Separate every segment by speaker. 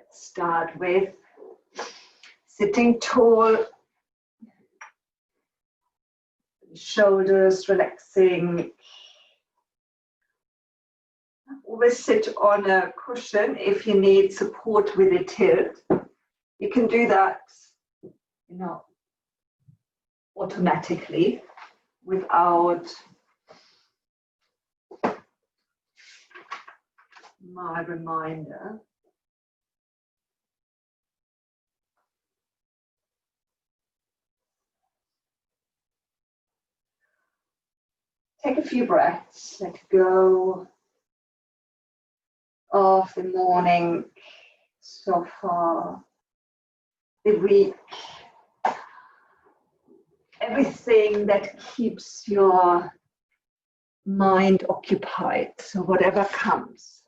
Speaker 1: Let's start with sitting tall, shoulders relaxing. Always sit on a cushion if you need support with a tilt. You can do that, automatically without my reminder. Take a few breaths, let go of the morning so far, the week, everything that keeps your mind occupied, so whatever comes.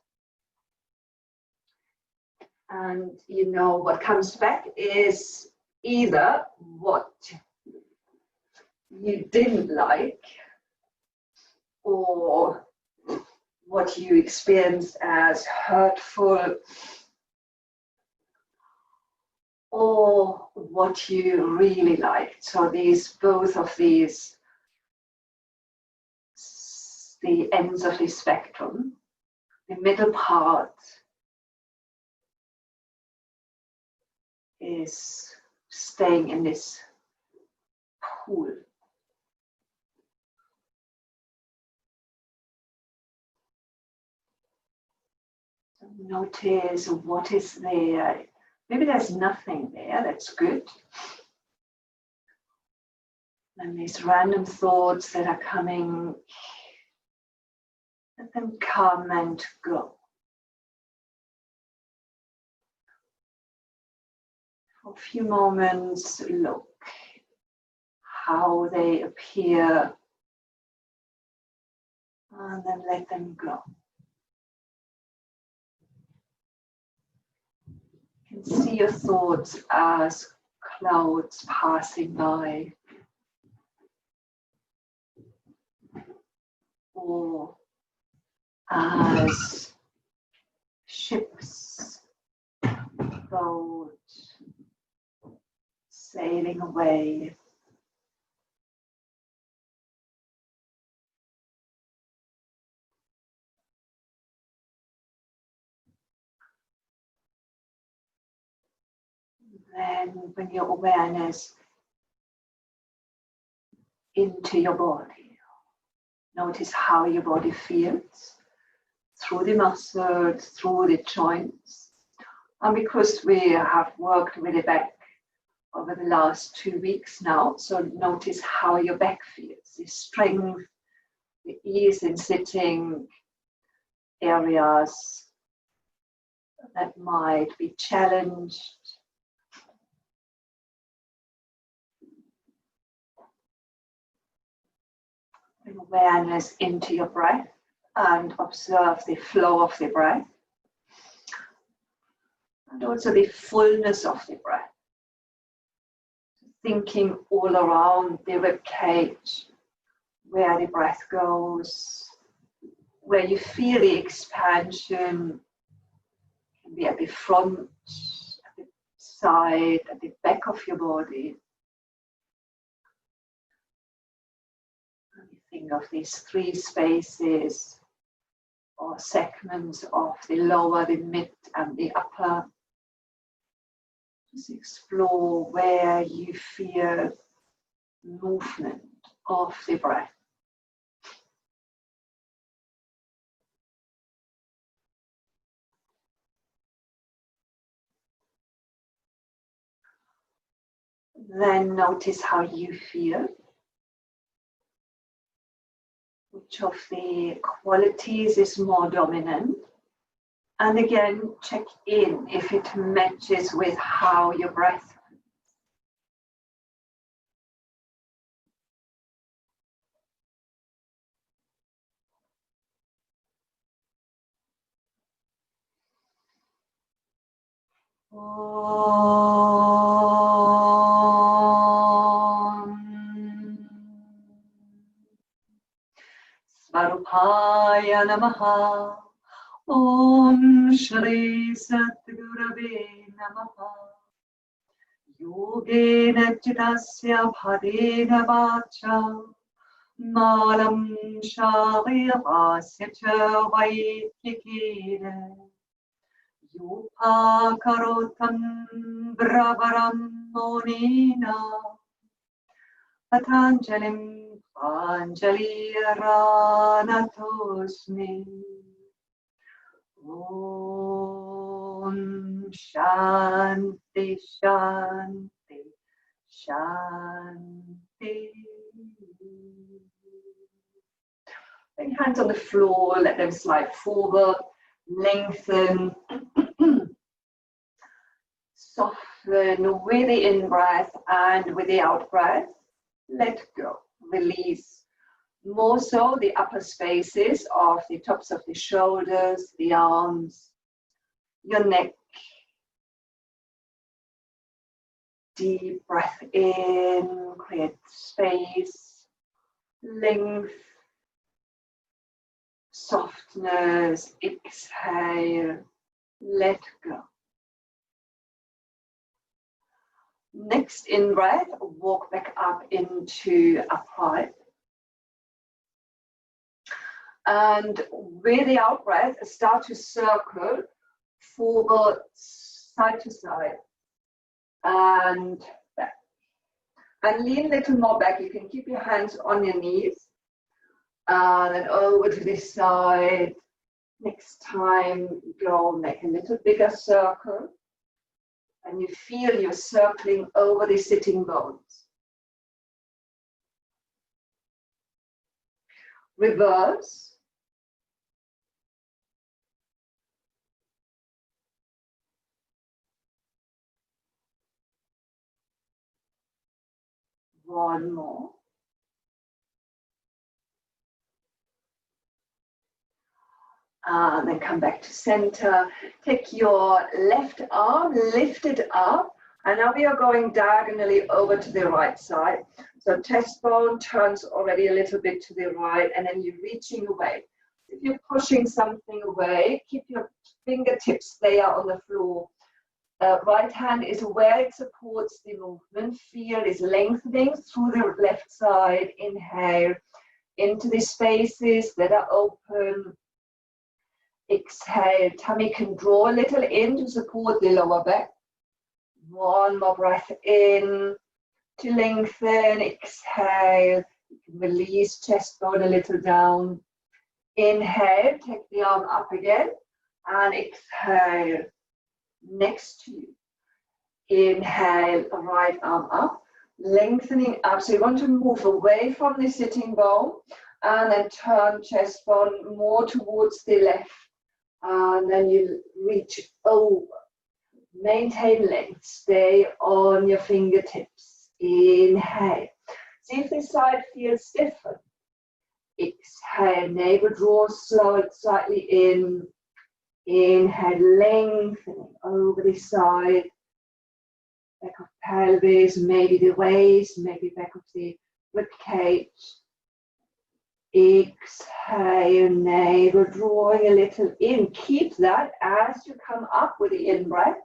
Speaker 1: And what comes back is either what you didn't like or what you experienced as hurtful or what you really liked. So both of these, the ends of the spectrum, the middle part is staying in this pool. So notice what is there. Maybe there's nothing there, that's good. And these random thoughts that are coming, let them come and go. For a few moments, look how they appear, and then let them go. You can see your thoughts as clouds passing by, or as ships, boats, sailing away. Then bring your awareness into your body. Notice how your body feels through the muscles, through the joints. And because we have worked with the back over the last 2 weeks now, so notice how your back feels, the strength, the ease in sitting, areas that might be challenged. Bring awareness into your breath and observe the flow of the breath and also the fullness of the breath. Thinking all around the rib cage, where the breath goes, where you feel the expansion, can be at the front, at the side, at the back of your body. And you think of these 3 spaces or segments of the lower, the mid, and the upper. Just explore where you feel movement of the breath. Then notice how you feel. Which of the qualities is more dominant? And again, check in if it matches with how your breath feels. Svarupaya Namaha. Om Shri Satgurave Namaha. Yogena Chidasya Bhadena Vacha Malam Sharirasya Cha Vaikikire Yupakarotam Bravaram Monina Patanjalim Panjali Ranatosmi. Om Shanti Shanti Shanti. Bring hands on the floor, let them slide forward, lengthen, soften with the in-breath and with the out-breath. Let go, release. More so the upper spaces of the tops of the shoulders, the arms, your neck. Deep breath in, create space, length, softness. Exhale, let go. Next in breath, walk back up into upright. And with the out breath, start to circle forward, side to side, and back. And lean a little more back. You can keep your hands on your knees. And then over to this side. Next time, go make a little bigger circle. And you feel you're circling over the sitting bones. Reverse. One more. And then come back to center. Take your left arm, lift it up. And now we are going diagonally over to the right side. So chest bone turns already a little bit to the right, and then you're reaching away. If you're pushing something away, keep your fingertips there on the floor. Right hand is where it supports the movement. Feel is lengthening through the left side. Inhale into the spaces that are open. Exhale, tummy can draw a little in to support the lower back. One more breath in to lengthen. Exhale, you can release chest bone a little down. Inhale, take the arm up again, and exhale. Next to you. Inhale, right arm up, lengthening up. So you want to move away from the sitting bone and then turn chest bone more towards the left. And then you reach over. Maintain length. Stay on your fingertips. Inhale. See if this side feels different. Exhale, navel draws slightly in. Inhale, lengthening over the side, back of pelvis, maybe the waist, maybe back of the rib cage. Exhale, navel drawing a little in. Keep that as you come up with the in-breath.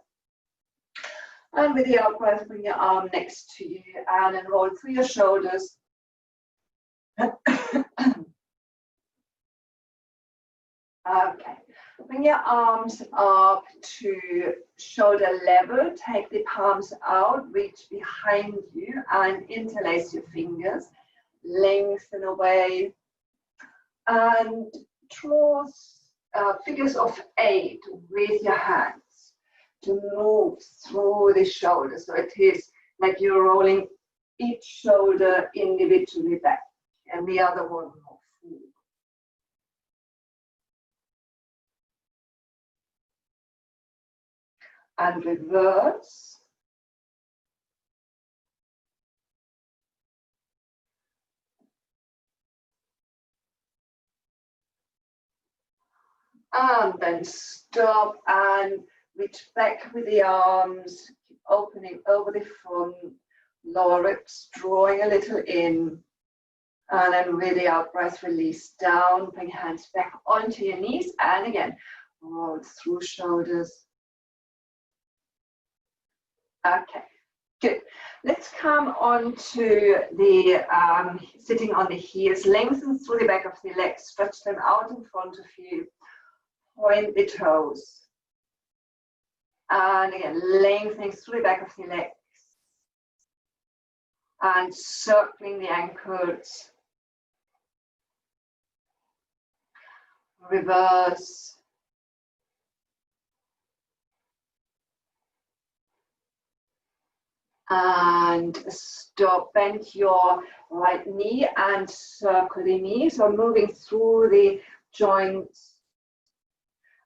Speaker 1: And with the out-breath, bring your arm next to you and then roll through your shoulders. Okay. Bring your arms up to shoulder level. Take the palms out, reach behind you and interlace your fingers. Lengthen away. And draw figures of 8 with your hands to move through the shoulders. So it is like you're rolling each shoulder individually back and the other one more forward. And reverse. And then stop and reach back with the arms, keep opening over the front, lower ribs, drawing a little in. And then with the out breath, release down, bring hands back onto your knees. And again, Roll through shoulders. Okay, good. Let's come on to the sitting on the heels. Lengthen through the back of the legs. Stretch them out in front of you. Point the toes. And again, lengthening through the back of the legs. And circling the ankles. Reverse. And stop. Bend your right knee and circle the knee. So moving through the joints.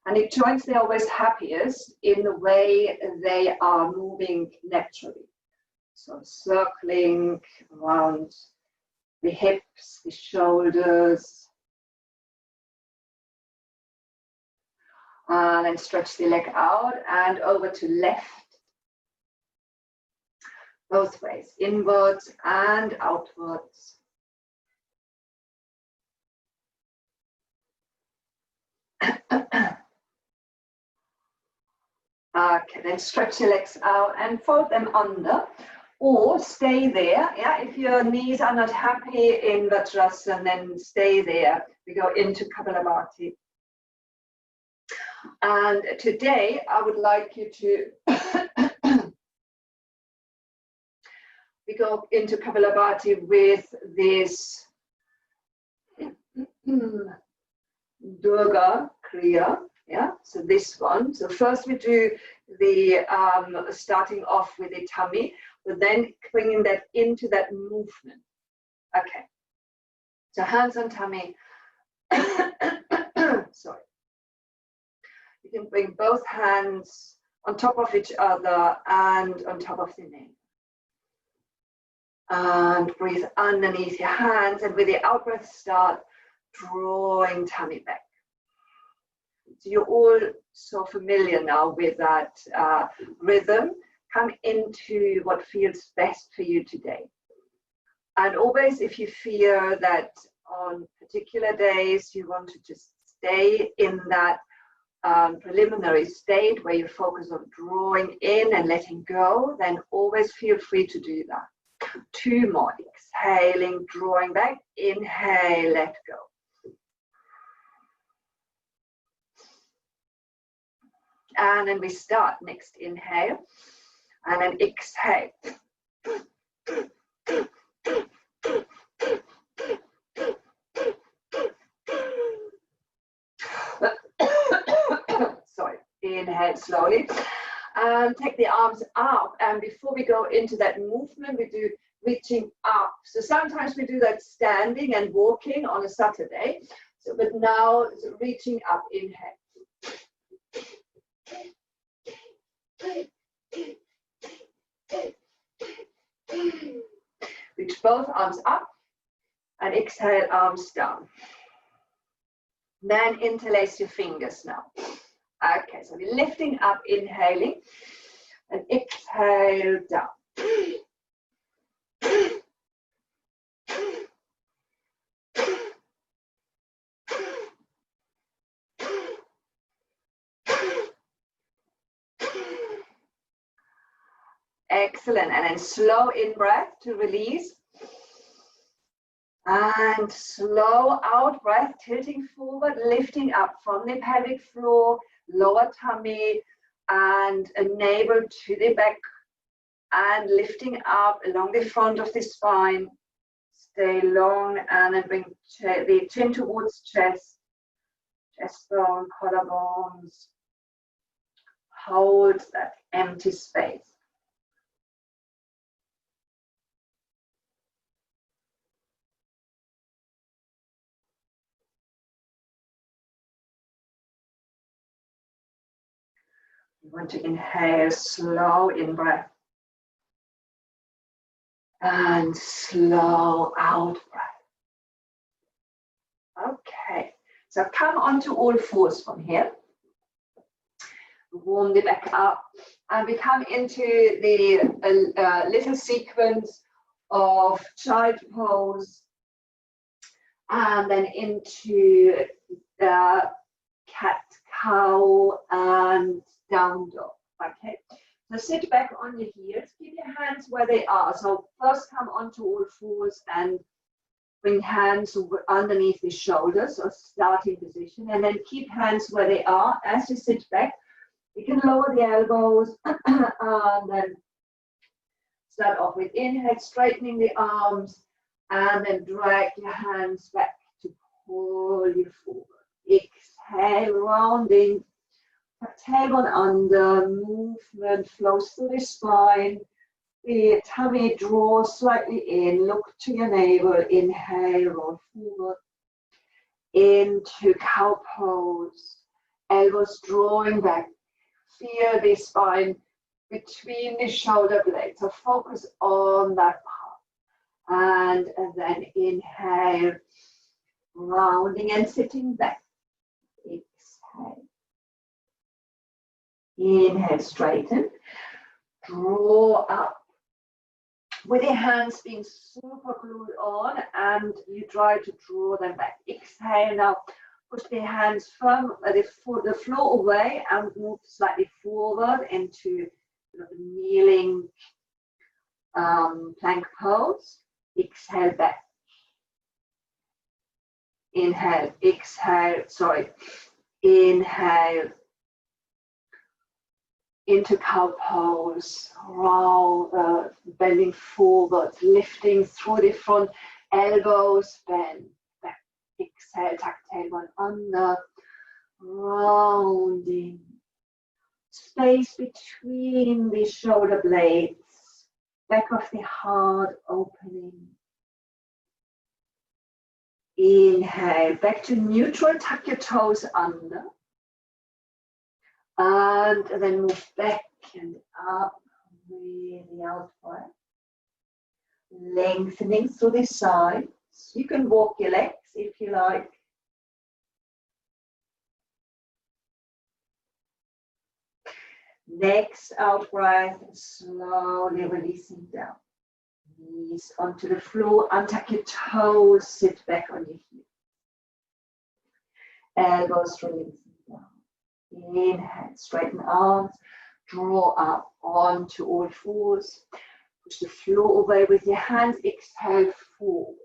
Speaker 1: And the joints, they're always happiest in the way they are moving naturally. So circling around the hips, the shoulders. And then stretch the leg out and over to left. Both ways, inwards and outwards. Okay, then stretch your legs out and fold them under, or stay there. Yeah, if your knees are not happy in Vajrasana, then stay there. We go into Kapalabhati. And today I would like you to we go into Kapalabhati with this Durga Kriya. Yeah, so this one. So first we do the starting off with the tummy, but then bringing that into that movement. Okay. So hands on tummy. Sorry. You can bring both hands on top of each other and on top of the neck. And breathe underneath your hands, and with the out breath start drawing tummy back. So you're all so familiar now with that rhythm. Come into what feels best for you today. And always, if you feel that on particular days you want to just stay in that preliminary state where you focus on drawing in and letting go, then always feel free to do that. 2 more. Exhaling, drawing back. Inhale, let go. And then we start. Next inhale. And then exhale. Sorry. Inhale slowly. And take the arms up. And before we go into that movement, we do reaching up. So sometimes we do that standing and walking on a Saturday. So, but now reaching up. Inhale. Reach both arms up and exhale, arms down. Then interlace your fingers now. Okay, so we're lifting up, inhaling, and exhale down. Excellent, and then slow in breath to release. And slow out breath, tilting forward, lifting up from the pelvic floor, lower tummy, and navel to the back, and lifting up along the front of the spine. Stay long, and then bring the chin towards chest, chest bone, collarbones. Hold that empty space. You want to inhale, slow in breath. And slow out breath. Okay, so come onto all fours from here. Warm the back up. And we come into the little sequence of child pose. And then into the cat cow and down dog. Okay, so sit back on your heels, keep your hands where they are. So first come onto all fours and bring hands underneath the shoulders or starting position, and then keep hands where they are as you sit back. You can lower the elbows and then start off with inhale, straightening the arms, and then drag your hands back to pull you forward. Exhale, rounding, tailbone under, movement flows through the spine. The tummy draws slightly in, look to your navel, inhale, roll forward, into cow pose, elbows drawing back, feel the spine between the shoulder blades, so focus on that part, and then inhale, rounding and sitting back, exhale, inhale, straighten, draw up, with your hands being super glued on, and you try to draw them back. Exhale now, push the hands firm, the floor away, and move slightly forward into the kneeling plank pose. Exhale back. Inhale, exhale, sorry. Inhale into cow pose, round, bending forward, lifting through the front, elbows bend back. Exhale, tuck tailbone under, rounding. Space between the shoulder blades, back of the heart opening. Inhale, back to neutral, tuck your toes under. And then move back and up with the out breath. Lengthening through the sides. You can walk your legs if you like. Next out breath, slowly releasing down. Knees onto the floor, untuck your toes, sit back on your heels. Elbows releasing down. Inhale, straighten arms, draw up onto all fours. Push the floor away with your hands, exhale forward.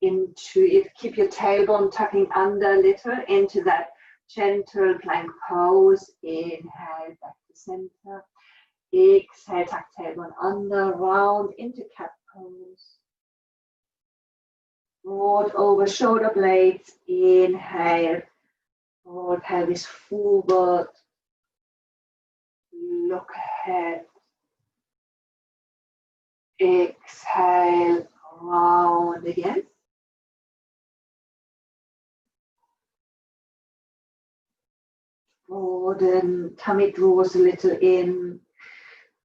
Speaker 1: Into it, keep your tailbone tucking under a little into that gentle plank pose. Inhale, back to center. Exhale, tuck tailbone under, round into cat pose. Broad over shoulder blades. Inhale. Roll pelvis forward, look ahead, exhale, round again. Broaden, tummy draws a little in.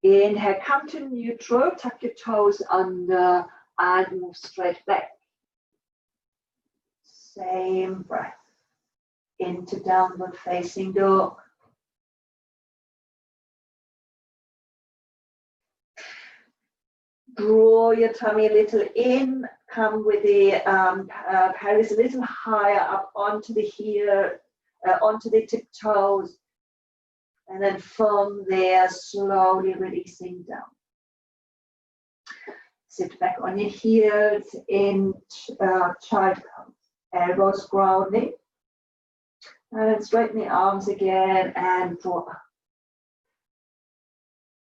Speaker 1: Inhale, come to neutral, tuck your toes under and move straight back. Same breath. Into downward facing dog. Draw your tummy a little in, come with the pelvis a little higher up onto the heel, onto the tiptoes, and then from there slowly releasing down. Sit back on your heels in child pose, elbows grounding. And then straighten the arms again and draw up.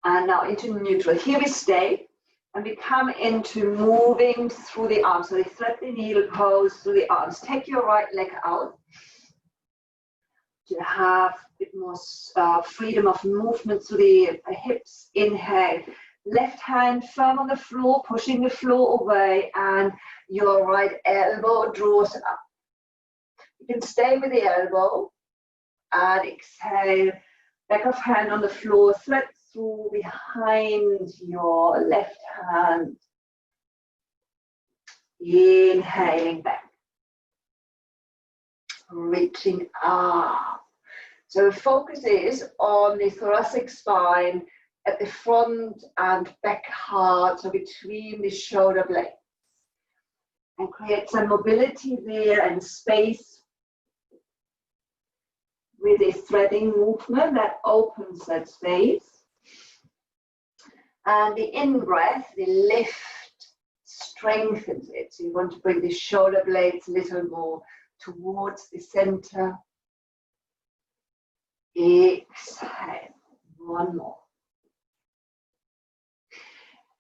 Speaker 1: And now into neutral. Here we stay and we come into moving through the arms. So we thread the needle pose through the arms. Take your right leg out to have a bit more freedom of movement through the hips. Inhale. Left hand firm on the floor, pushing the floor away, and your right elbow draws up. You can stay with the elbow and exhale, back of hand on the floor, thread through behind your left hand. Inhaling back, reaching up. So the focus is on the thoracic spine at the front and back heart, so between the shoulder blades. And create some mobility there and space with a threading movement that opens that space. And the in-breath, the lift, strengthens it. So you want to bring the shoulder blades a little more towards the center. Exhale, one more.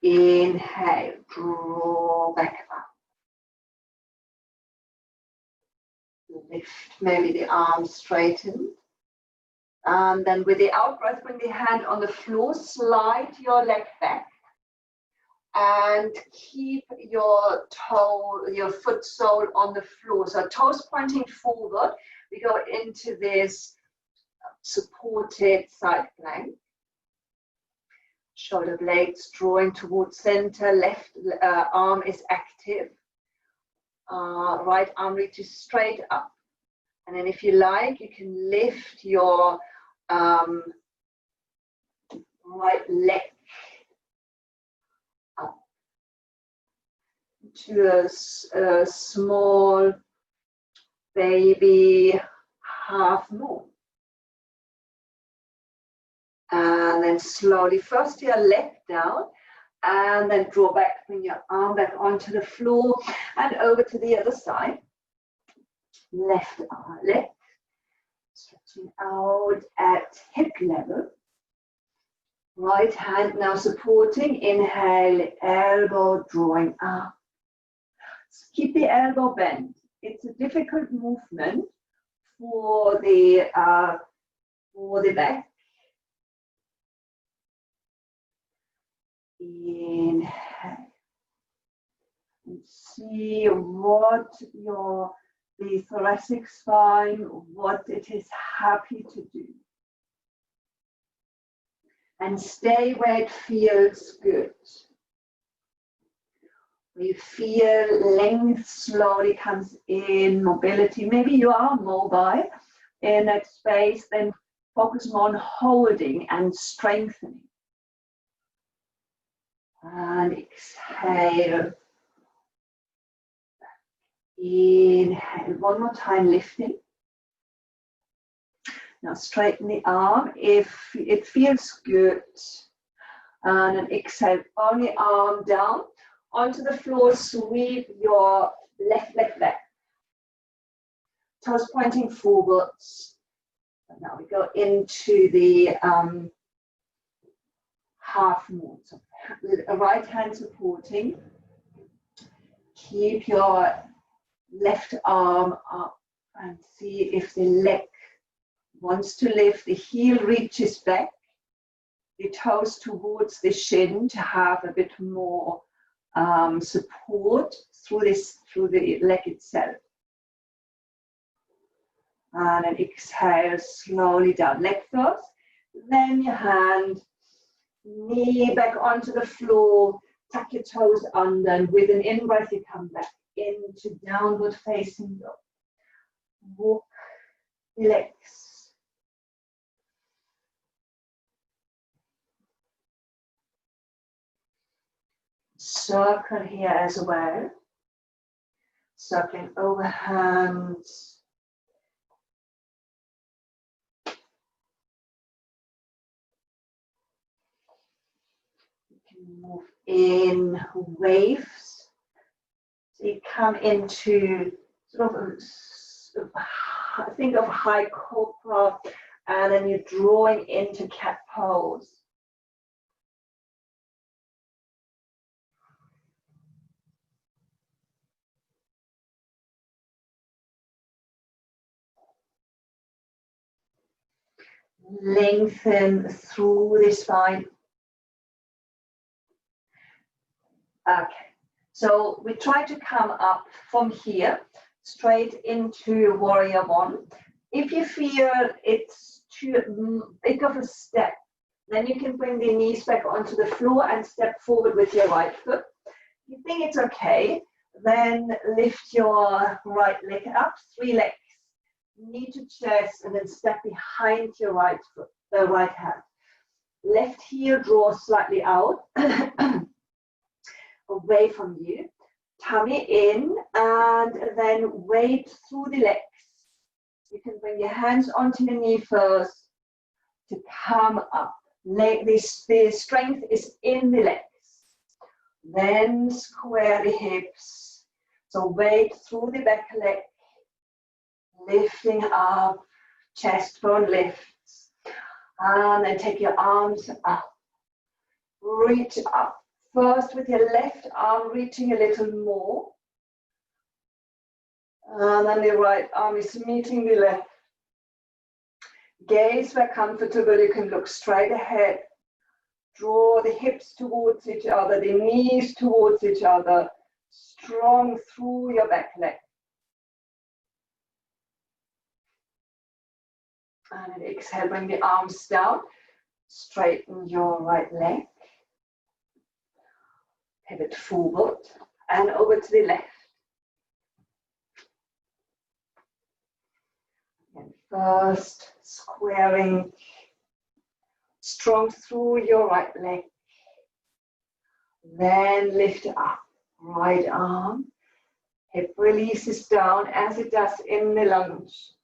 Speaker 1: Inhale, draw back up. Lift maybe the arms straightened. And then with the out breath, bring the hand on the floor, slide your leg back. And keep your foot sole on the floor. So toes pointing forward. We go into this supported side plank. Shoulder blades drawing towards center. Left arm is active. Right arm reaches straight up. And then if you like, you can lift your right leg up to a small baby half moon. And then slowly, first your leg down, and then draw back, bring your arm back onto the floor, and over to the other side. Left leg, stretching out at hip level. Right hand now supporting, inhale, elbow drawing up. Keep the elbow bent. It's a difficult movement for the back. Inhale. And see what the thoracic spine, what it is happy to do. And stay where it feels good. Where you feel length slowly comes in, mobility. Maybe you are mobile in that space, then focus more on holding and strengthening. And exhale. Inhale, one more time, lifting. Now straighten the arm if it feels good. And then exhale, only arm down onto the floor, sweep your left leg back. Toes pointing forwards. And now we go into the half moon. So right hand supporting. Keep your left arm up and see if the leg wants to lift. The heel reaches back, the toes towards the shin to have a bit more support through the leg itself. And then exhale slowly down, leg first, then your hand, knee back onto the floor, tuck your toes under, and with an in-breath you come back into downward facing dog. Walk the legs. Circle here as well. Circling over hands. You can move in waves. So you come into sort of think of high cobra, and then you're drawing into cat pose. Lengthen through the spine. Okay, so we try to come up from here straight into warrior one. If you feel it's too big of a step, then you can bring the knees back onto the floor and step forward with your right foot. If you think it's okay, then lift your right leg up, 3 legs, knee to chest, and then step behind your right foot, the right hand. Left heel draws slightly out, away from you. Tummy in, and then weight through the legs. You can bring your hands onto your knee first to come up. The strength is in the legs. Then square the hips. So weight through the back leg, lifting up, chest bone lifts. And then take your arms up. Reach up. First with your left arm reaching a little more. And then the right arm is meeting the left. Gaze where comfortable, you can look straight ahead. Draw the hips towards each other, the knees towards each other. Strong through your back leg. And then exhale, bring the arms down. Straighten your right leg. Pivot forward and over to the left. And first, squaring, strong through your right leg. Then lift up, right arm. Hip releases down as it does in the lunge.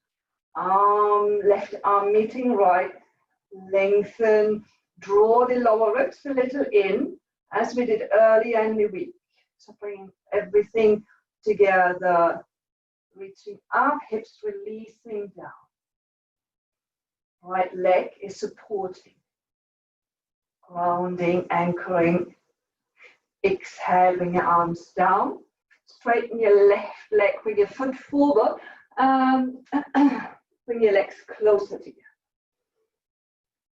Speaker 1: Left arm meeting right. Lengthen, draw the lower ribs a little in, as we did earlier in the week. So bring everything together. Reaching up, hips releasing down. Right leg is supporting. Grounding, anchoring. Exhale, bring your arms down. Straighten your left leg, bring your foot forward. Bring your legs closer together.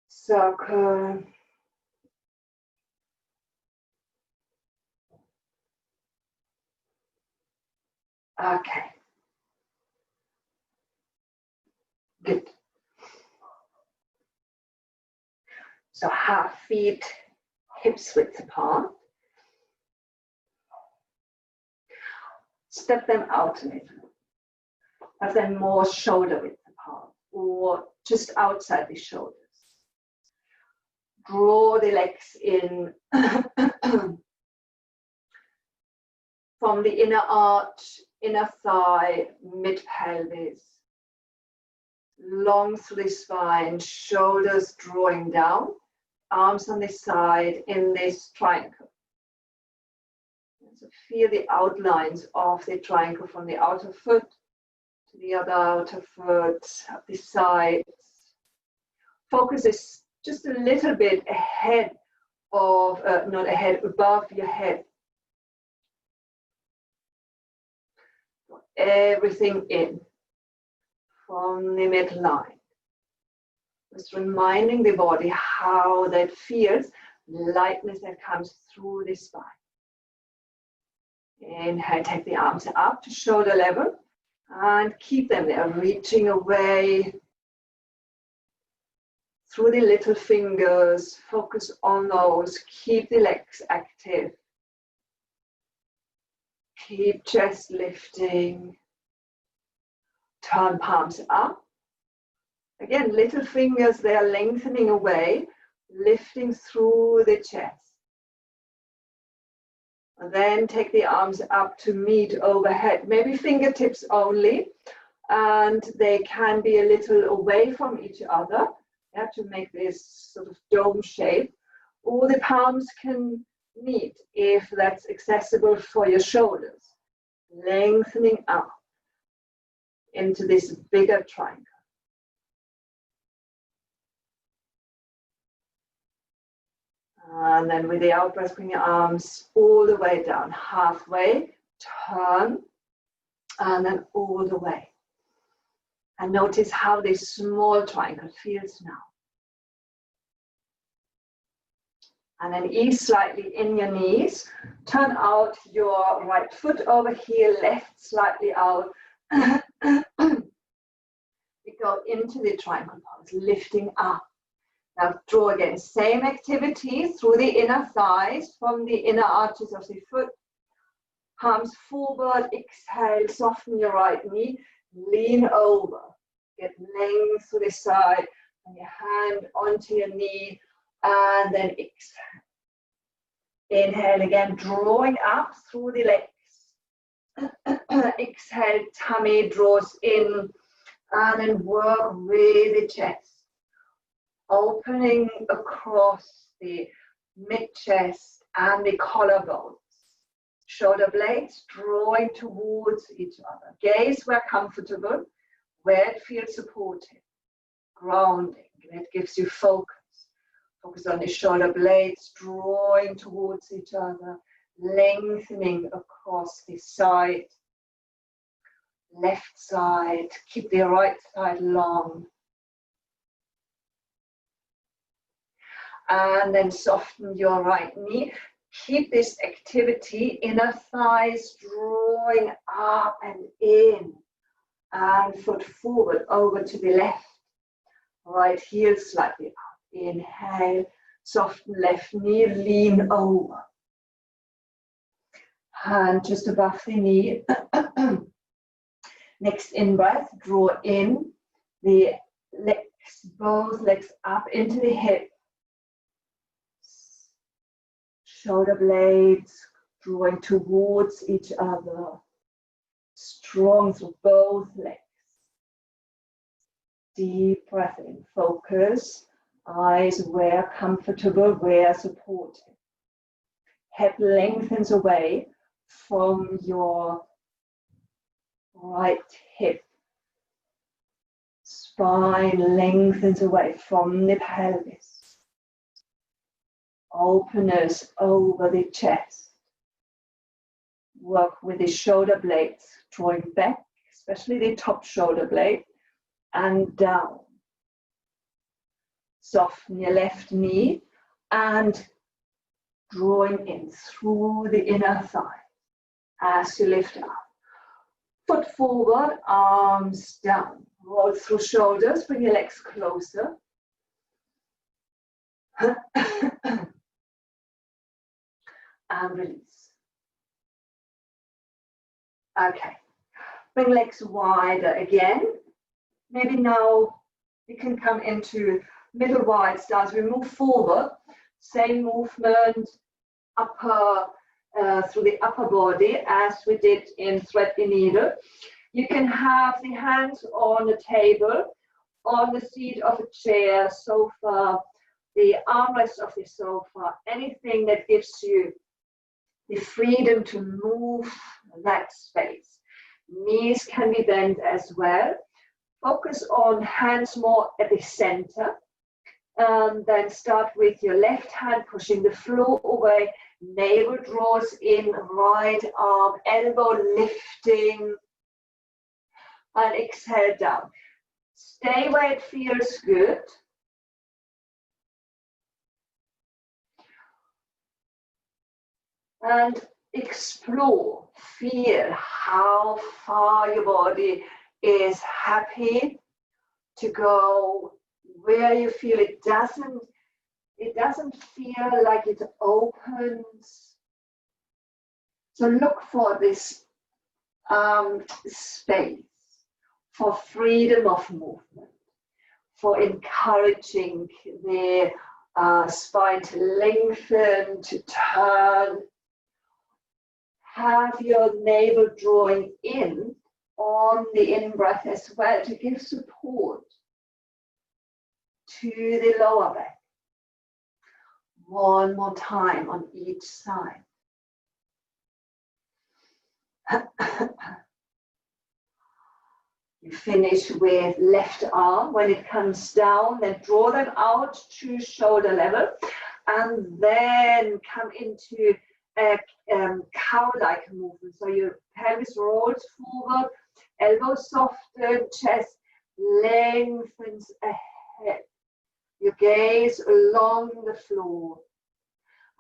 Speaker 1: Circle. Okay. Good. So half feet, hips width apart. Step them out a little. Have them more shoulder width apart or just outside the shoulders. Draw the legs in from the inner arch, inner thigh, mid pelvis. Long through the spine, shoulders drawing down, arms on the side in this triangle. So feel the outlines of the triangle from the outer foot to the other outer foot, up the sides. Focus is just a little bit ahead of, not ahead, above your head. Everything in from the midline. Just reminding the body how that feels, lightness that comes through the spine. Inhale, take the arms up to shoulder level and keep them there, reaching away through the little fingers. Focus on those, keep the legs active. Keep chest lifting. Turn palms up. Again, little fingers, they are lengthening away, lifting through the chest. And then take the arms up to meet overhead, maybe fingertips only, and they can be a little away from each other, to make this sort of dome shape, or the palms can meet if that's accessible for your shoulders, lengthening up into this bigger triangle. And then with the out breath, bring your arms all the way down, halfway, turn, and then all the way. And notice how this small triangle feels now. And then ease slightly in your knees. Turn out your right foot over here, left slightly out. We go into the triangle pose, lifting up. Now draw again, same activity through the inner thighs, from the inner arches of the foot. Palms forward, exhale, soften your right knee, lean over. Get length to the side, and your hand onto your knee, and then exhale. Inhale again, drawing up through the legs. Exhale, tummy draws in, And then work with the chest, opening across the mid-chest and the collarbones. Shoulder blades drawing towards each other. Gaze where comfortable, where it feels supported. Grounding, that gives you focus. Focus on the shoulder blades drawing towards each other, lengthening across the side, left side. Keep the right side long. And then soften your right knee. Keep this activity, inner thighs drawing up and in, and foot forward over to the left. Right heel slightly up. Inhale, soften left knee, lean over. Hand just above the knee. Next in-breath, draw in the legs, both legs up into the hip. Shoulder blades drawing towards each other. Strong through both legs. Deep breath in. Focus. Eyes where comfortable, where supported. Head lengthens away from your right hip. Spine lengthens away from the pelvis. Openness over the chest. Work with the shoulder blades, drawing back, especially the top shoulder blade, and down. Soften your left knee and drawing in through the inner thigh as you lift up. Foot forward, arms down. Roll through shoulders, bring your legs closer. And release. Okay. Bring legs wider again. Maybe now we can come into middle wide stance. We move forward. Same movement through the upper body as we did in thread the needle. You can have the hands on the table, on the seat of a chair, sofa, the armrest of the sofa, anything that gives you the freedom to move that space. Knees can be bent as well. Focus on hands more at the center. Then start with your left hand pushing the floor away. Navel draws in, right arm, elbow lifting. And exhale down. Stay where it feels good. And explore, feel how far your body is happy to go, where you feel it doesn't feel like it opens. So look for this space, for freedom of movement, for encouraging the spine to lengthen, to turn. Have your navel drawing in on the in-breath as well to give support to the lower back. One more time on each side. You finish with left arm. When it comes down, then draw them out to shoulder level and then come into a cow-like movement. So your pelvis rolls forward, elbows soften, chest lengthens ahead. Your gaze along the floor.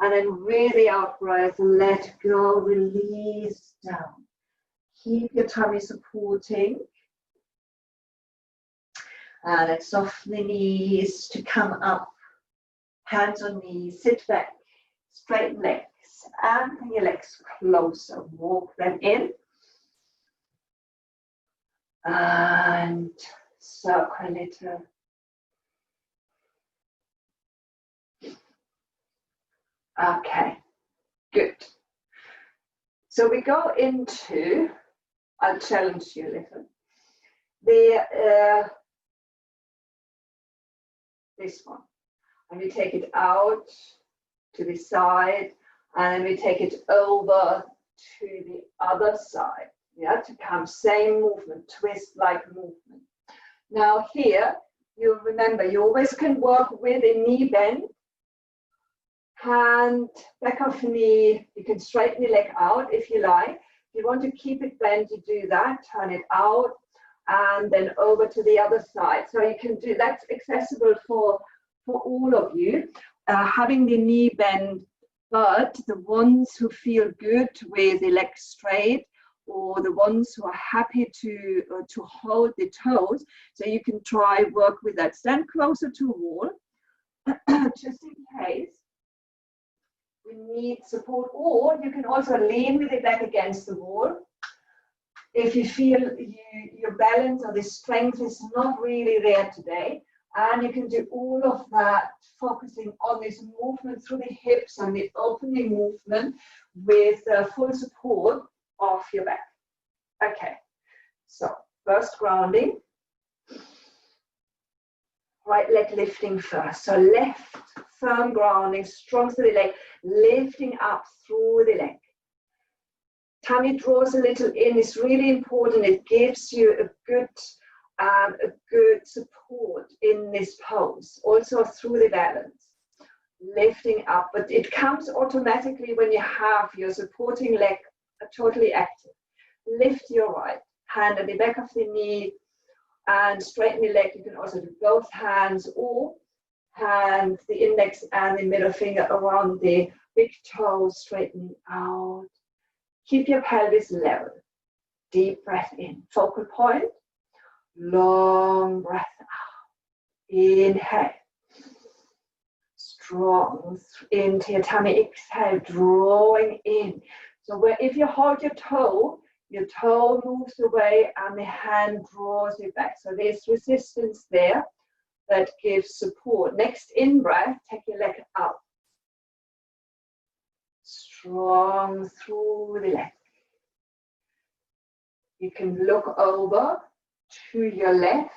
Speaker 1: And then with the out breath, let go, release down. Keep your tummy supporting. And then soften the knees to come up. Hands on knees, sit back, straighten legs. And bring your legs closer. Walk them in. And circle a little. Okay, good. So we go into, I'll challenge you a little. This one. And we take it out to the side, and then we take it over to the other side. Yeah, to come, same movement, twist-like movement. Now here, you remember, you always can work with a knee bend, hand, back of knee. You can straighten the leg out if you like. If you want to keep it bent, you do that, turn it out, and then over to the other side. So you can do, that's accessible for all of you, having the knee bend, but the ones who feel good with the legs straight, or the ones who are happy to hold the toes, so you can try work with that. Stand closer to a wall, just in case we need support, or you can also lean with it back against the wall. If you feel your balance or the strength is not really there today, and you can do all of that focusing on this movement through the hips and the opening movement with full support of your back. Okay, so first grounding. Right leg lifting first. So left firm grounding, strong through the leg, lifting up through the leg. Tummy draws a little in. It's really important. It gives you a good support in this pose, also through the balance. Lifting up, but it comes automatically when you have your supporting leg totally active. Lift your right hand at the back of the knee and straighten the leg. You can also do both hands, or hand the index and the middle finger around the big toe, straightening out. Keep your pelvis level. Deep breath in. Focal point. Long breath out. Inhale. Strong into your tummy. Exhale, drawing in. So if you hold your toe moves away and the hand draws you back. So there's resistance there that gives support. Next in-breath, take your leg up. Strong through the leg. You can look over to your left.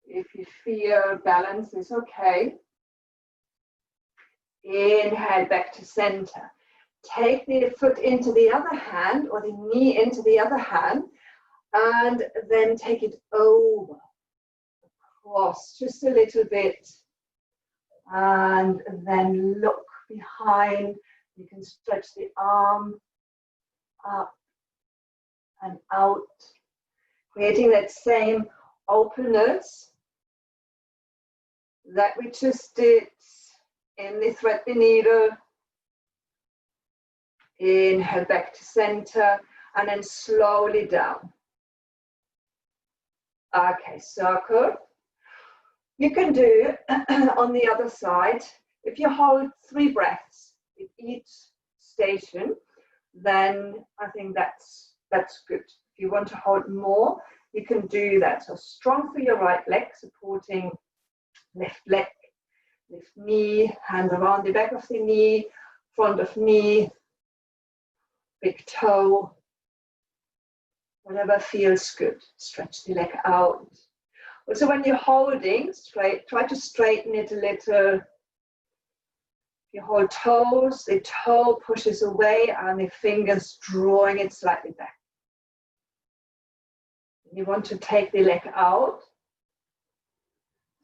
Speaker 1: If you feel balance is okay. Inhale back to center. Take the foot into the other hand, or the knee into the other hand, and then take it over, across just a little bit, and then look behind. You can stretch the arm up and out, creating that same openness that we just did in the thread the needle. Inhale back to center, and then slowly down. Okay, circle. You can do on the other side, if you hold 3 breaths in each station, then I think that's good. If you want to hold more, you can do that. So strong through your right leg, supporting left leg, left knee, hand around the back of the knee, front of knee, big toe, whatever feels good. Stretch the leg out. Also, when you're holding straight, try to straighten it a little. If you hold toes, the toe pushes away and the fingers drawing it slightly back. You want to take the leg out.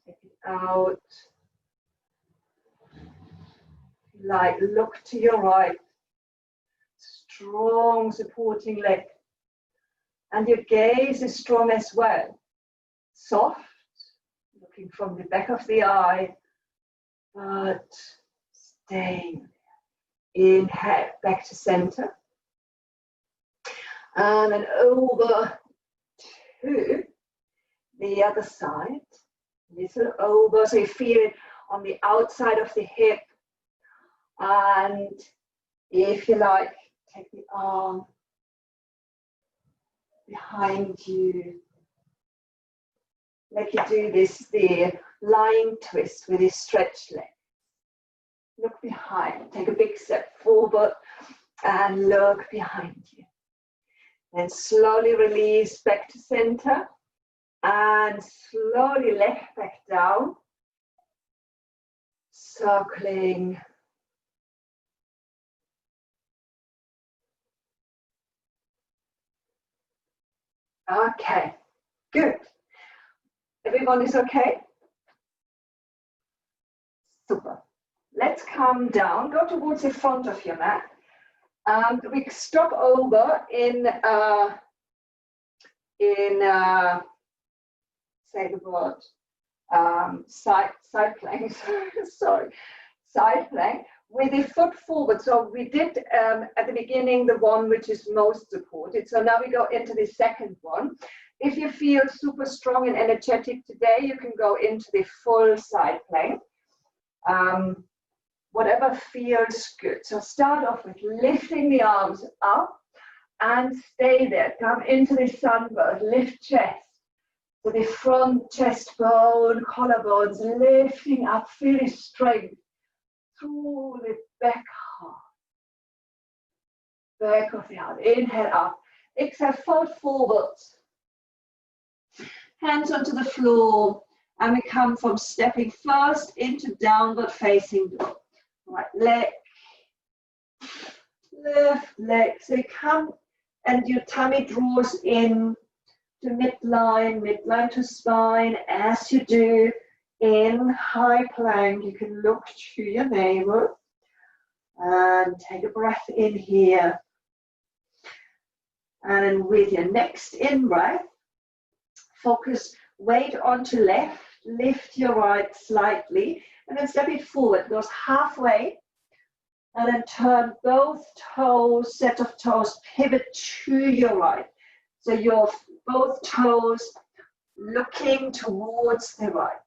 Speaker 1: Take it out. Like, look to your right. Strong supporting leg, and your gaze is strong as well. Soft, looking from the back of the eye, but staying. Inhale back to center, and then over to the other side. Little over, so you feel it on the outside of the hip, and if you like, take the arm behind you, like you do the lying twist with your stretched leg. Look behind, take a big step forward and look behind you. Then slowly release back to center. And slowly left back down, circling. Okay, good. Everyone is okay? Super. Let's come down, go towards the front of your mat. And we stop over in say the word, side plank, sorry, side plank with the foot forward. So we did at the beginning the one which is most supported. So now we go into the second one. If you feel super strong and energetic today, you can go into the full side plank. Whatever feels good. So start off with lifting the arms up and stay there. Come into the sunbird, lift chest. So the front chest bone, collarbones lifting up, feel the strength through the back heart. Back of the heart. Inhale up. Exhale, fold forwards. Hands onto the floor. And we come from stepping first into downward facing dog. Right leg, left leg. So you come and your tummy draws in to midline to spine. As you do in high plank, you can look to your navel and take a breath in here. And with your next in-breath, focus weight onto left, lift your right slightly, and then step it forward, goes halfway, and then turn both toes, set of toes, pivot to your right. So your both toes looking towards the right.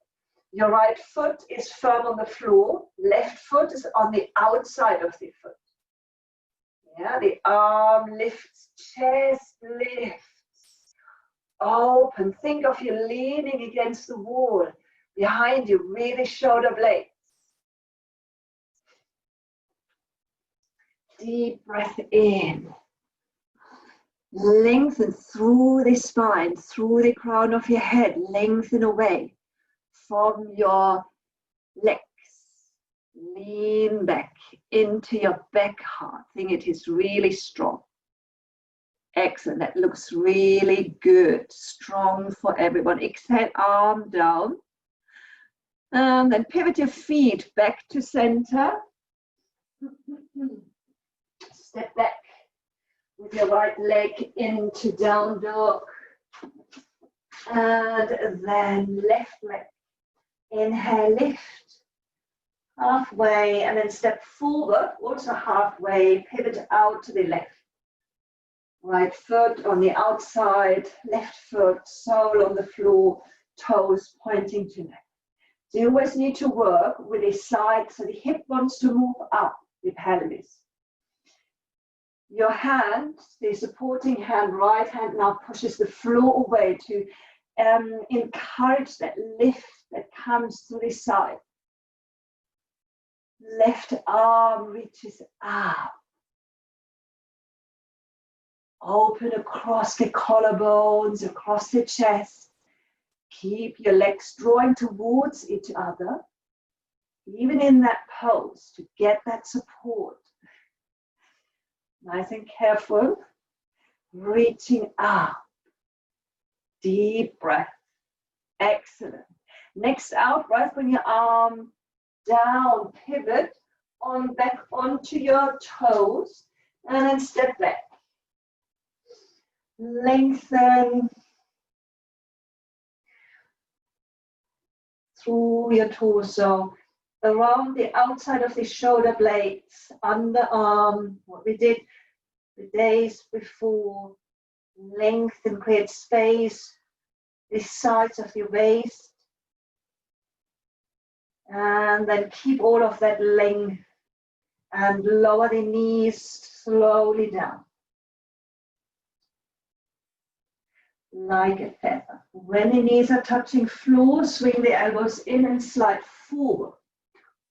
Speaker 1: Your right foot is firm on the floor, left foot is on the outside of the foot. Yeah, the arm lifts, chest lifts. Open, think of you leaning against the wall. Behind you, really shoulder blades. Deep breath in. Lengthen through the spine, through the crown of your head. Lengthen away from your legs. Lean back into your back heart. Think it is really strong. Excellent, that looks really good. Strong for everyone. Exhale, arm down. And then pivot your feet back to center. Step back with your right leg into down dog. And then left leg. Inhale, lift. Halfway, and then step forward, also halfway, pivot out to the left. Right foot on the outside, left foot, sole on the floor, toes pointing to left. So you always need to work with the side, so the hip wants to move up, the pelvis. Your hand, the supporting hand, right hand now pushes the floor away to encourage that lift that comes to the side. Left arm reaches up. Open across the collarbones, across the chest. Keep your legs drawing towards each other, even in that pose, to get that support. Nice and careful. Reaching up. Deep breath. Excellent. Next out breath, bring your arm down, pivot on back onto your toes, and then step back. Lengthen through your torso, around the outside of the shoulder blades, underarm, what we did the days before. Lengthen, create space, the sides of your waist. And then keep all of that length and lower the knees slowly down. Like a feather. When the knees are touching floor, swing the elbows in and slide forward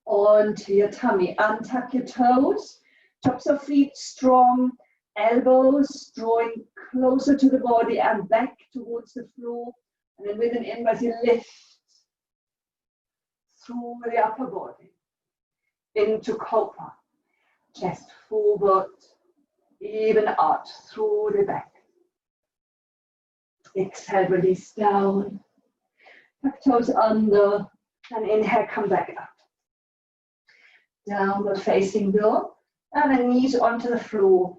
Speaker 1: onto your tummy. Untuck your toes, tops of feet strong, elbows drawing closer to the body and back towards the floor. And then with an in-breath, you lift through the upper body into cobra. Chest forward, even arch through the back. Exhale, release down. Tuck toes under, and inhale, come back up. Downward facing dog, and then knees onto the floor.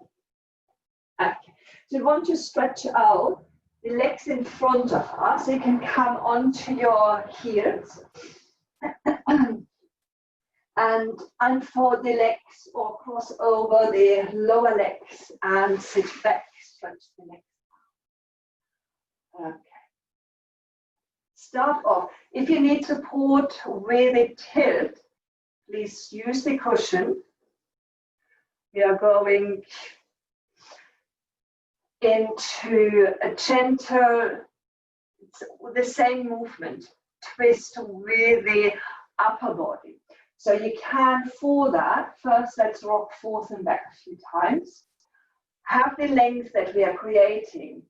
Speaker 1: Okay. So you want to stretch out the legs in front of us, so you can come onto your heels and unfold the legs or cross over the lower legs and sit back, stretch the legs. Okay. Start off. If you need support with a tilt, please use the cushion. We are going into a gentle, the same movement, twist with the upper body. So you can, for that, first let's rock forth and back a few times. Have the length that we are creating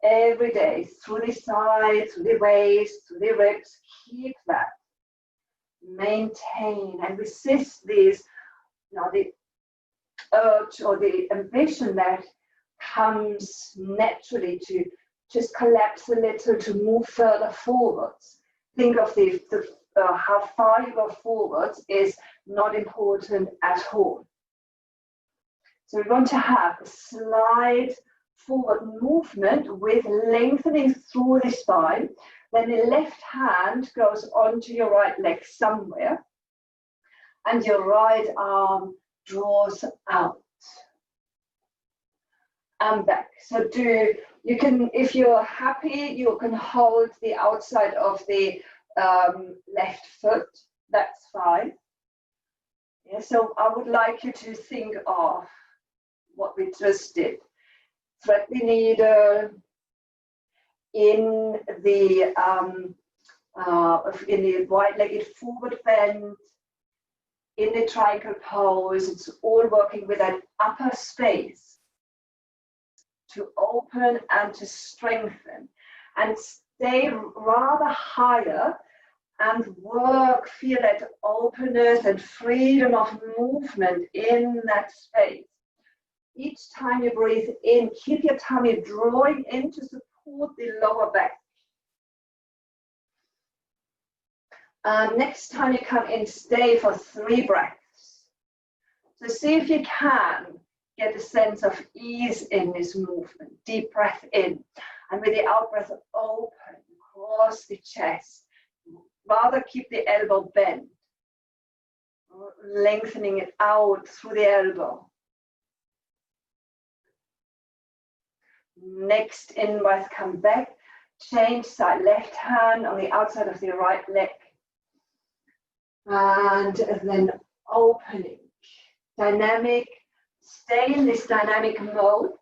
Speaker 1: every day through the sides, through the waist, through the ribs. Keep that. Maintain and resist these, the urge or the ambition that comes naturally to just collapse a little, to move further forwards. Think of how far you go forwards is not important at all. So we want to have a slight forward movement with lengthening through the spine. Then the left hand goes onto your right leg somewhere, and your right arm draws out and back. So you can, if you're happy, you can hold the outside of the left foot. That's fine. Yeah, so I would like you to think of what we just did. Thread the needle in the wide-legged forward bend, in the triangle pose. It's all working with that upper space to open and to strengthen, and stay rather higher and work, feel that openness and freedom of movement in that space. Each time you breathe in, keep your tummy drawing in to support the lower back. Next time you come in, stay for 3 breaths. So see if you can get a sense of ease in this movement. Deep breath in, and with the out breath, open across the chest. Rather keep the elbow bent, lengthening it out through the elbow. Next in breath, come back, change side, left hand on the outside of the right leg. And then opening, dynamic, stay in this dynamic mode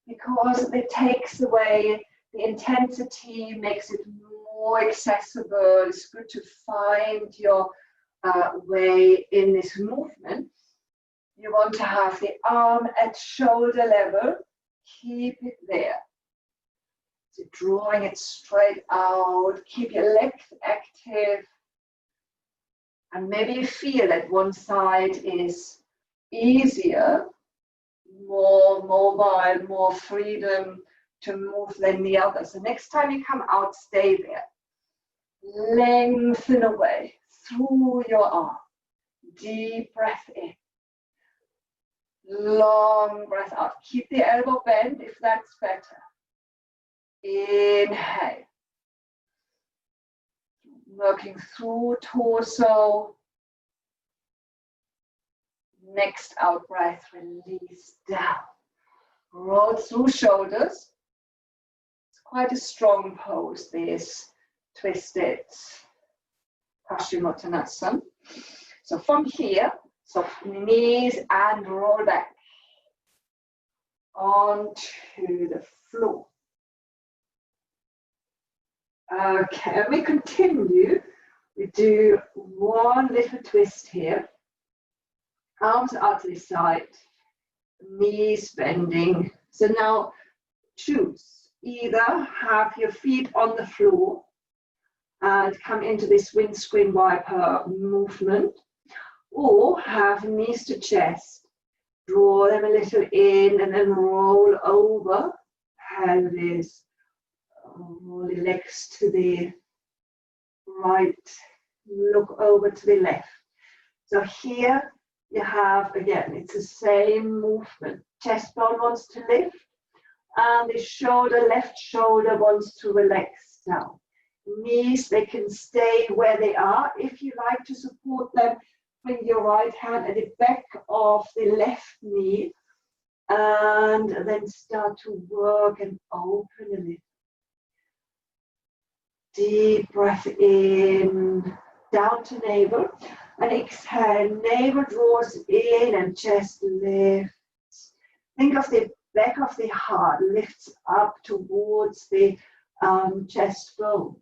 Speaker 1: because it takes away the intensity, makes it more accessible. It's good to find your way in this movement. You want to have the arm at shoulder level, keep it there. So drawing it straight out, keep your legs active. And maybe you feel that one side is easier, more mobile, more freedom to move than the other. So next time you come out, stay there. Lengthen away through your arm. Deep breath in. Long breath out. Keep the elbow bent if that's better. Inhale. Working through torso. Next out breath, release down. Roll through shoulders. It's quite a strong pose, this twisted Paschimottanasana. So from here, soften knees and roll back onto the floor. Okay, and we continue. We do one little twist here. Arms out to the side, knees bending. So now choose either have your feet on the floor and come into this windscreen wiper movement, or have knees to chest, draw them a little in and then roll over pelvis, roll the legs to the right, look over to the left. So here you have, again, it's the same movement. Chest bone wants to lift, and the shoulder, left shoulder wants to relax down. Knees, they can stay where they are. If you like to support them, bring your right hand at the back of the left knee, and then start to work and open a little. Deep breath in, down to navel, and exhale, navel draws in and chest lifts. Think of the back of the heart lifts up towards the chest bone.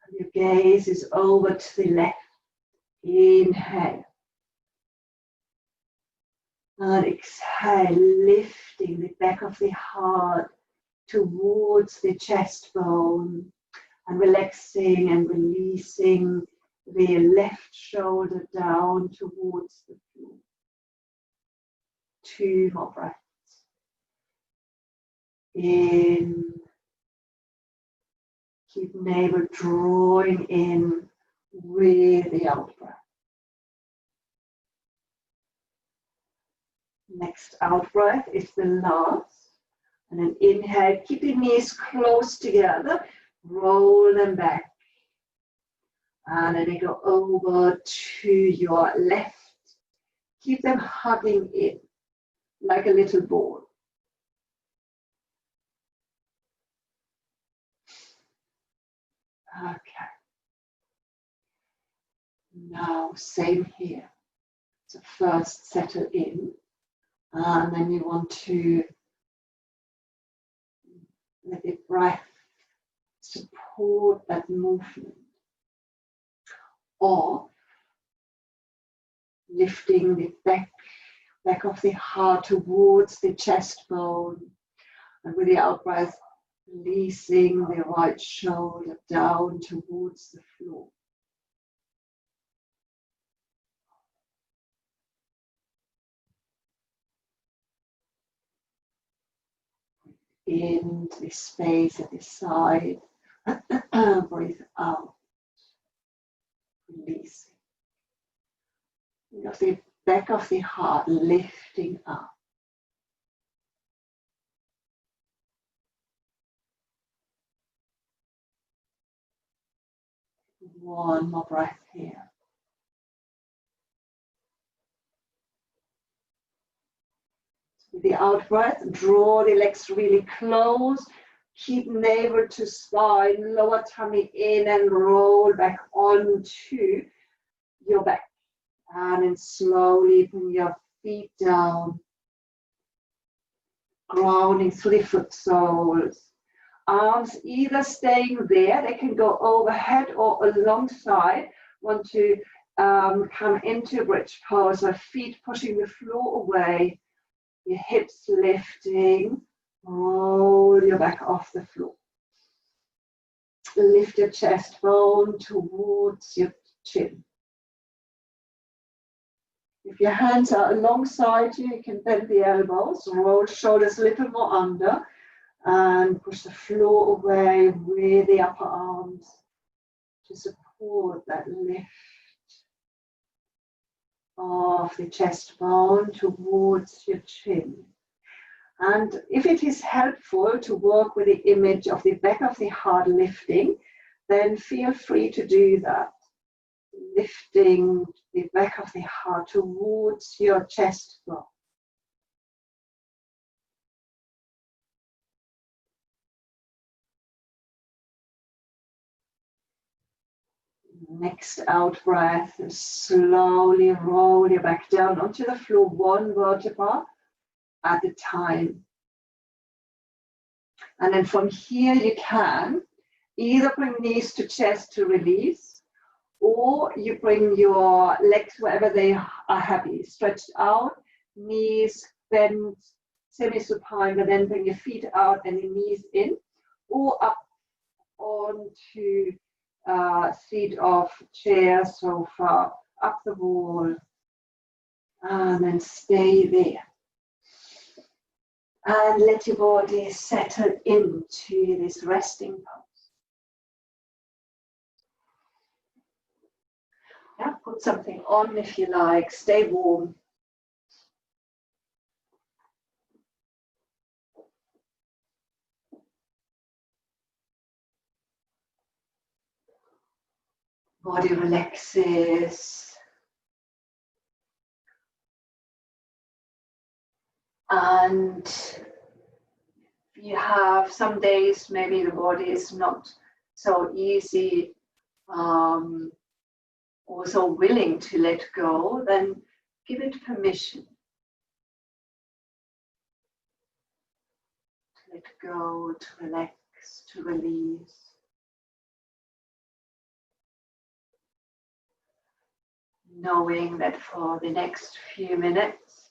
Speaker 1: And your gaze is over to the left. Inhale. And exhale, lifting the back of the heart towards the chest bone, and relaxing and releasing the left shoulder down towards the floor. 2 more breaths. In. Keep navel drawing in with the out breath. Next out breath is the last. And then inhale, keep your knees close together, roll them back. And then you go over to your left. Keep them hugging in like a little ball. Okay. Now, same here. So first settle in, and then you want to let the breath support that movement. Or lifting the back of the heart towards the chest bone, and with the out breath, releasing the right shoulder down towards the floor. Into the space at the side, breathe out, releasing. Think of the back of the heart lifting up. One more breath here. With the out breath, draw the legs really close. Keep navel to spine, lower tummy in, and roll back onto your back. And then slowly bring your feet down, grounding through the foot soles. Arms either staying there, they can go overhead or alongside. Want to come into bridge pose, so feet pushing the floor away, your hips lifting, roll your back off the floor. Lift your chest bone towards your chin. If your hands are alongside you, you can bend the elbows, roll shoulders a little more under, and push the floor away with the upper arms to support that lift of the chest bone towards your chin. And if it is helpful to work with the image of the back of the heart lifting, then feel free to do that. Lifting the back of the heart towards your chest bone. Next out breath, slowly roll your back down onto the floor, one vertebra at a time. And then from here you can either bring knees to chest to release, or you bring your legs wherever they are happy, stretched out, knees bent, semi-supine, but then bring your feet out and your knees in, or up onto seat of chair, sofa, up the wall, and then stay there. And let your body settle into this resting pose. Yeah, put something on if you like, stay warm. Body relaxes. And you have some days, maybe the body is not so easy or so willing to let go, then give it permission to let go, to relax, to release. Knowing that for the next few minutes,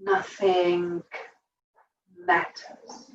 Speaker 1: nothing matters.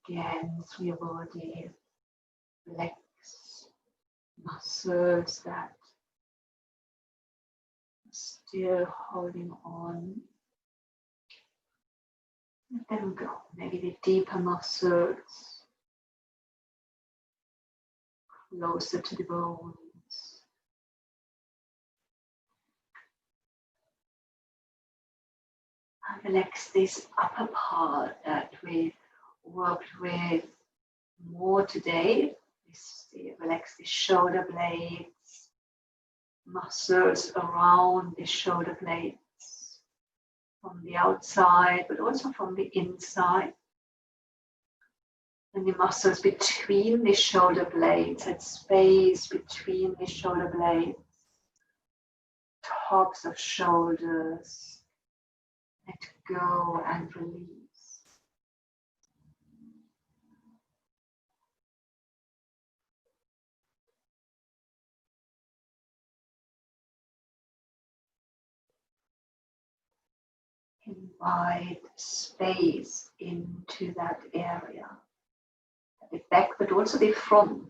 Speaker 1: Again, through your body, relax muscles that are still holding on. Let them go. Maybe the deeper muscles, closer to the bones. And relax this upper part that we worked with more today. Relax the shoulder blades, muscles around the shoulder blades from the outside, but also from the inside. And the muscles between the shoulder blades, that space between the shoulder blades, tops of shoulders. Let go and release. Invite space into that area, the back but also the front.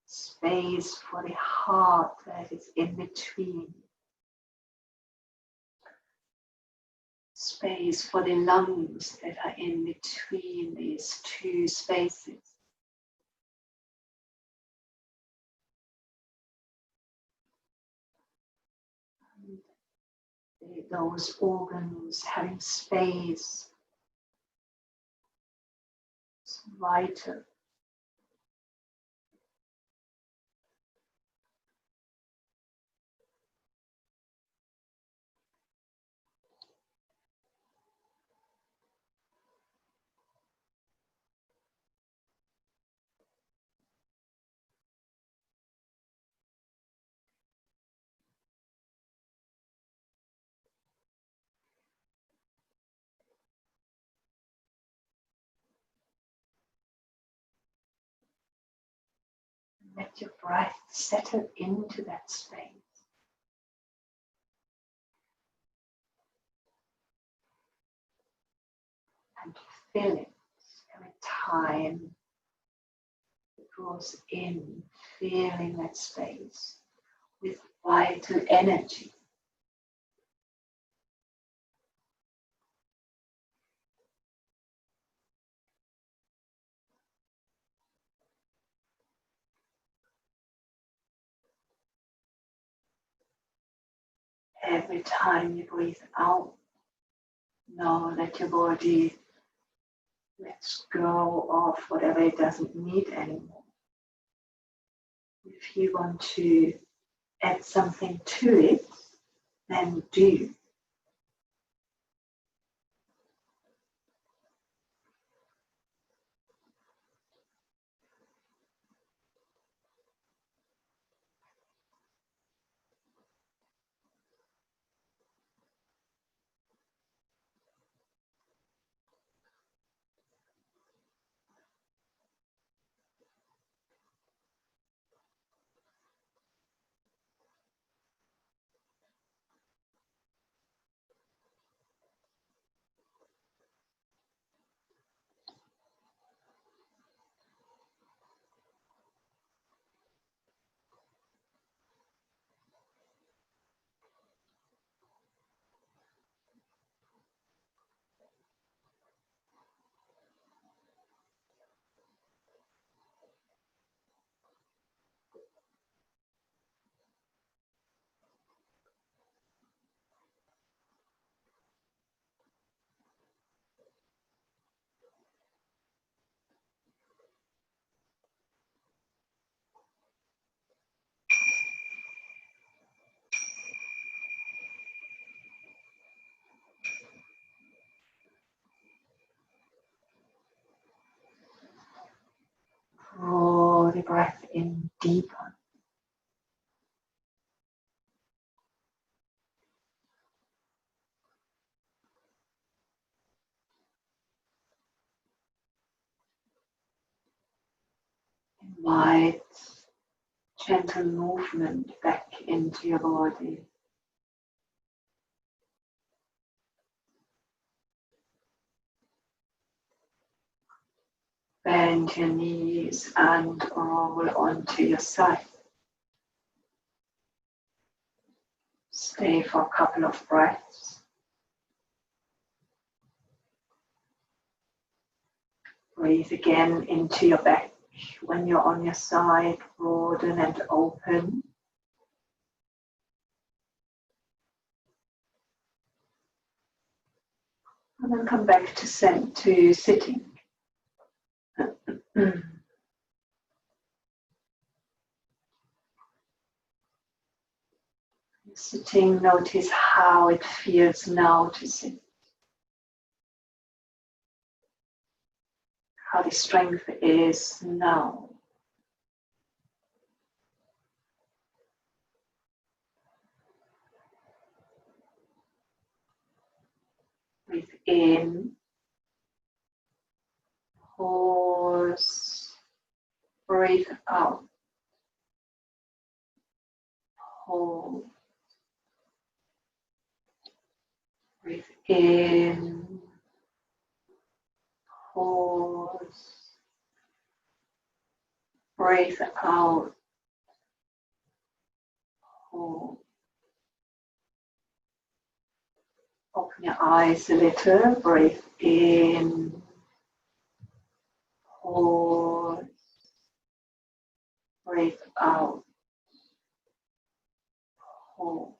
Speaker 1: Space for the heart that is in between. Space for the lungs that are in between these two spaces. Those organs having space is vital. Let your breath settle into that space. And fill it every time it draws in, filling that space with vital energy. Every time you breathe out, know that your body lets go of whatever it doesn't need anymore. If you want to add something to it, then do. Draw the breath in deeper. Invite gentle movement back into your body. Bend your knees and roll onto your side. Stay for a couple of breaths. Breathe again into your back. When you're on your side, broaden and open. And then come back to sitting. Sitting, notice how it feels now to sit. How the strength is now. Breathe in. Pause. Breathe out. Hold. Breathe in. Pause. Breathe out. Hold. Open your eyes a little. Breathe in. Pause. Breathe out. Hold.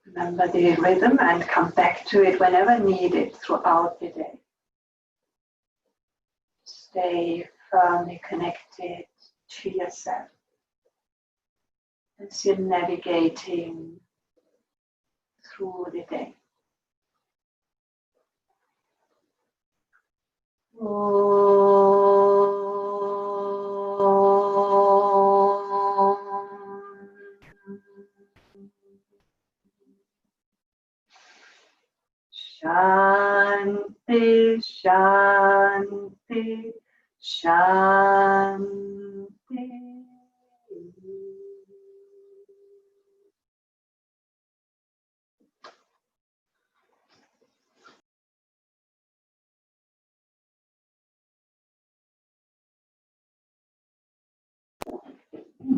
Speaker 1: Remember the rhythm and come back to it whenever needed throughout the day. Stay firmly connected to yourself as you're navigating through the day. Shanti, Shanti, Shanti.